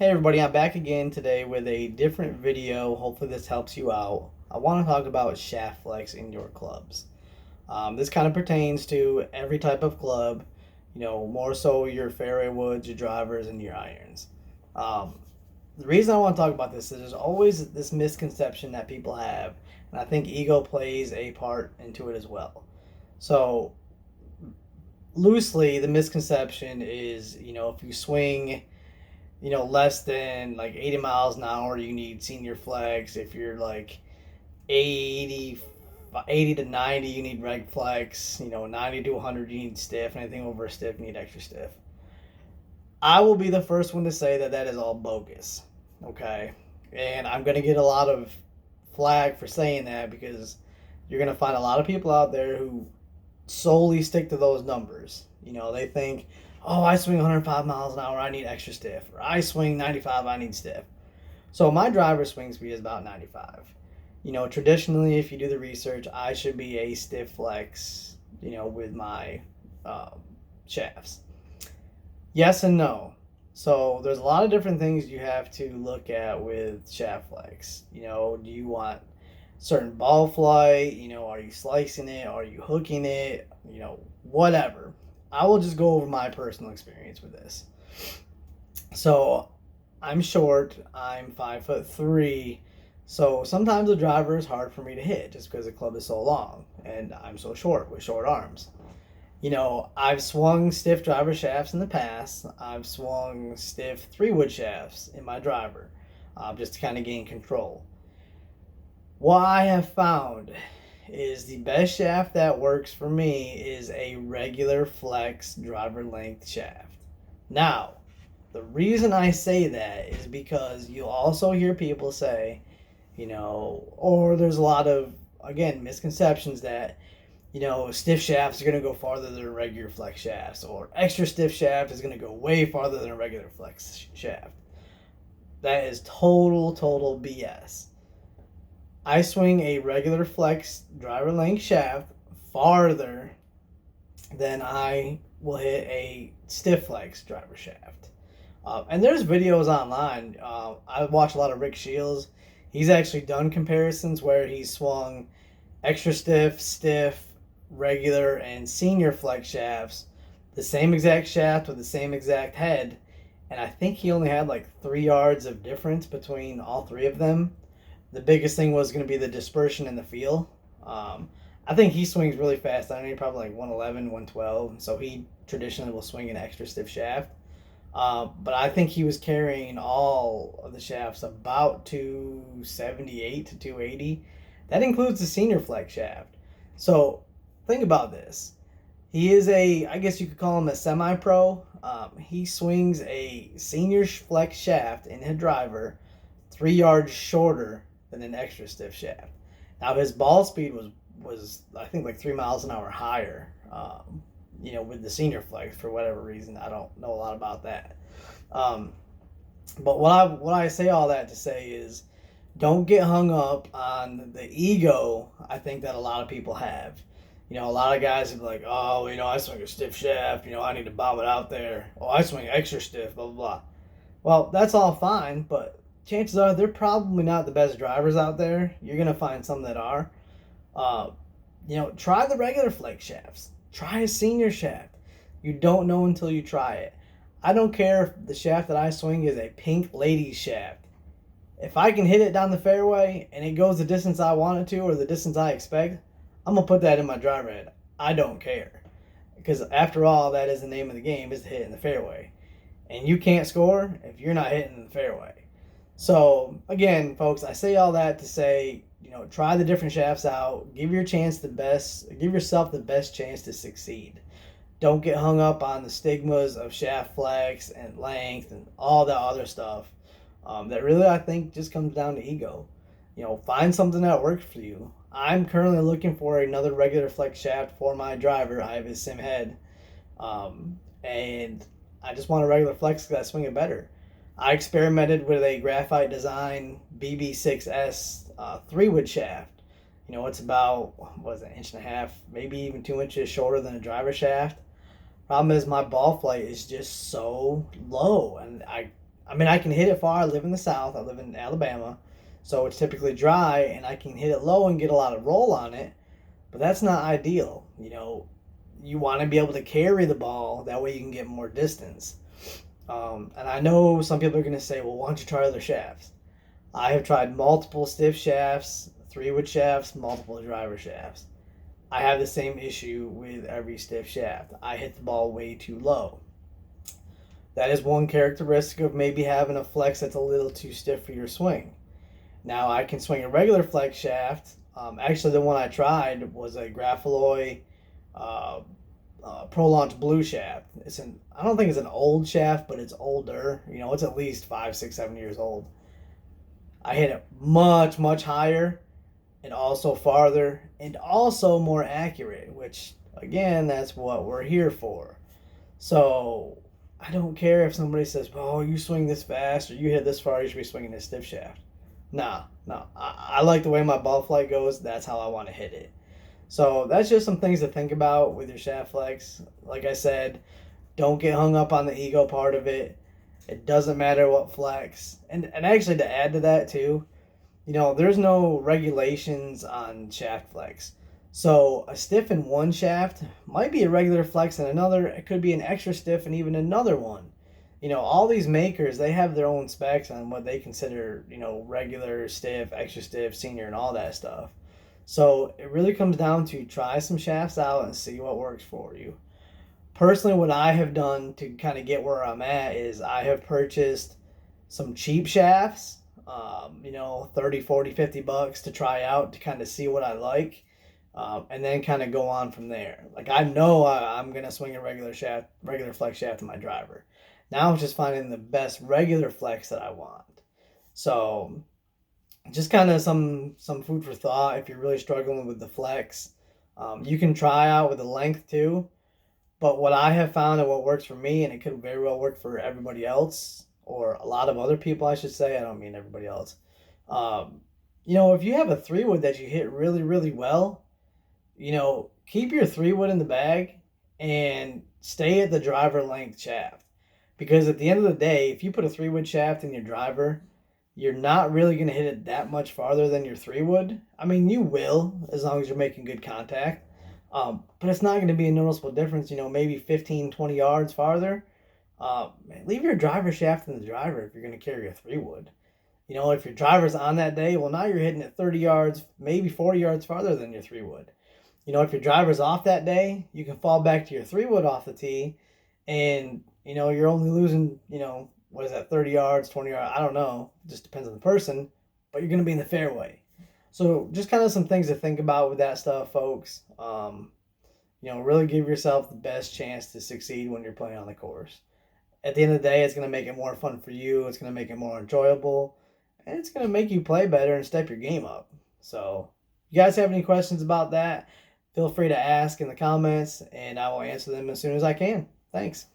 Hey everybody, I'm back again today with a different video. Hopefully this helps you out. I want to talk about shaft flex in your clubs. This kind of pertains to every type of club, more so your fairway woods, your drivers, and your irons. Um, the reason I want to talk about this is there's always this misconception that people have, and I think ego plays a part into it as well. So, loosely, the misconception is, if you swing less than like 80 miles an hour, you need senior flex. If you're like 80, 80 to 90, you need reg flex. 90 to 100, you need stiff. Anything over a stiff, you need extra stiff. I will be the first one to say that that is all bogus. Okay. And I'm going to get a lot of flag for saying that because you're going to find a lot of people out there who solely stick to those numbers. They think, oh, I swing 105 miles an hour, I need extra stiff. Or I swing 95, I need stiff. So my driver swing speed is about 95. Traditionally, if you do the research, I should be a stiff flex, with my shafts. Yes and no. So there's a lot of different things you have to look at with shaft flex. Do you want certain ball flight? Are you slicing it? Are you hooking it? Whatever. I will just go over my personal experience with this. So I'm short. I'm 5'3". So sometimes the driver is hard for me to hit just because the club is so long and I'm so short with short arms. I've swung stiff driver shafts in the past. I've swung stiff 3-wood shafts in my driver, just to kind of gain control. What I have found is the best shaft that works for me is a regular flex driver length shaft. Now, the reason I say that is because you'll also hear people say, or there's a lot of, again, misconceptions that, stiff shafts are going to go farther than regular flex shafts, or extra stiff shaft is going to go way farther than a regular flex shaft. That is total BS. I swing a regular flex driver length shaft farther than I will hit a stiff flex driver shaft. And there's videos online. I watch a lot of Rick Shields. He's actually done comparisons where he's swung extra stiff, regular, and senior flex shafts, the same exact shaft with the same exact head. And I think he only had like 3 yards of difference between all three of them. The biggest thing was going to be the dispersion in the feel. I think he swings really fast. I know he's probably like 111, 112. So he traditionally will swing an extra stiff shaft. But I think he was carrying all of the shafts about 278 to 280. That includes the senior flex shaft. So think about this. He is I guess you could call him a semi-pro. He swings a senior flex shaft in a driver 3 yards shorter than an extra stiff shaft. Now his ball speed was I think like 3 miles an hour higher. With the senior flex for whatever reason. I don't know a lot about that. But what I say all that to say is don't get hung up on the ego I think that a lot of people have. A lot of guys are like, oh, I swing a stiff shaft, I need to bomb it out there. Oh, I swing extra stiff, blah, blah, blah. Well, that's all fine, but chances are they're probably not the best drivers out there. You're going to find some that are. Try the regular flex shafts. Try a senior shaft. You don't know until you try it. I don't care if the shaft that I swing is a pink ladies shaft. If I can hit it down the fairway and it goes the distance I want it to or the distance I expect, I'm going to put that in my driver head. I don't care. Because after all, that is the name of the game, is to hit in the fairway. And you can't score if you're not hitting in the fairway. So, again, folks, I say all that to say, try the different shafts out. Give yourself the best chance to succeed. Don't get hung up on the stigmas of shaft flex and length and all that other stuff. That really, I think, just comes down to ego. Find something that works for you. I'm currently looking for another regular flex shaft for my driver. I have his sim head. And I just want a regular flex because I swing it better. I experimented with a graphite design BB6S 3-wood shaft. It's about, an inch and a half, maybe even 2 inches shorter than a driver shaft. Problem is my ball flight is just so low, and I I mean, I can hit it far. I live in the South. I live in Alabama, so it's typically dry, and I can hit it low and get a lot of roll on it. But that's not ideal. You want to be able to carry the ball. That way, you can get more distance. And I know some people are going to say, "Well, why don't you try other shafts?" I have tried multiple stiff shafts, 3-wood shafts, multiple driver shafts. I have the same issue with every stiff shaft. I hit the ball way too low. That is one characteristic of maybe having a flex that's a little too stiff for your swing. Now I can swing a regular flex shaft. Actually, the one I tried was a Grapholoy uh, Pro Launch Blue shaft. I don't think it's an old shaft, but it's older. It's at least 5, 6, 7 years old. I hit it much, much higher and also farther and also more accurate, which, again, that's what we're here for. So I don't care if somebody says, "Oh, you swing this fast or you hit this far, you should be swinging this stiff shaft." Nah, no. I like the way my ball flight goes. That's how I want to hit it. So that's just some things to think about with your shaft flex. Like I said, don't get hung up on the ego part of it. It doesn't matter what flex. And actually, to add to that too, there's no regulations on shaft flex. So a stiff in one shaft might be a regular flex in another. It could be an extra stiff in even another one. All these makers, they have their own specs on what they consider, regular, stiff, extra stiff, senior, and all that stuff. So it really comes down to try some shafts out and see what works for you. Personally, what I have done to kind of get where I'm at is I have purchased some cheap shafts, 30, 40, $50 to try out to kind of see what I like. And then kind of go on from there. Like I know I'm gonna swing a regular flex shaft in my driver. Now I'm just finding the best regular flex that I want. So just kind of some food for thought if you're really struggling with the flex. You can try out with the length too. But what I have found and what works for me, and it could very well work for everybody else, or a lot of other people, I should say. I don't mean everybody else. Um, if you have a 3-wood that you hit really, really well, keep your 3-wood in the bag and stay at the driver length shaft. Because at the end of the day, if you put a 3-wood shaft in your driver, you're not really going to hit it that much farther than your 3-wood. I mean, you will, as long as you're making good contact. But it's not going to be a noticeable difference, maybe 15, 20 yards farther. Leave your driver shaft in the driver if you're going to carry a 3-wood. If your driver's on that day, well, now you're hitting it 30 yards, maybe 40 yards farther than your 3-wood. If your driver's off that day, you can fall back to your 3-wood off the tee, and you're only losing, what is that, 30 yards, 20 yards, I don't know, it just depends on the person, but you're going to be in the fairway. So just kind of some things to think about with that stuff, folks. Really give yourself the best chance to succeed when you're playing on the course. At the end of the day, it's going to make it more fun for you, it's going to make it more enjoyable, and it's going to make you play better and step your game up. So if you guys have any questions about that, feel free to ask in the comments, and I will answer them as soon as I can. Thanks.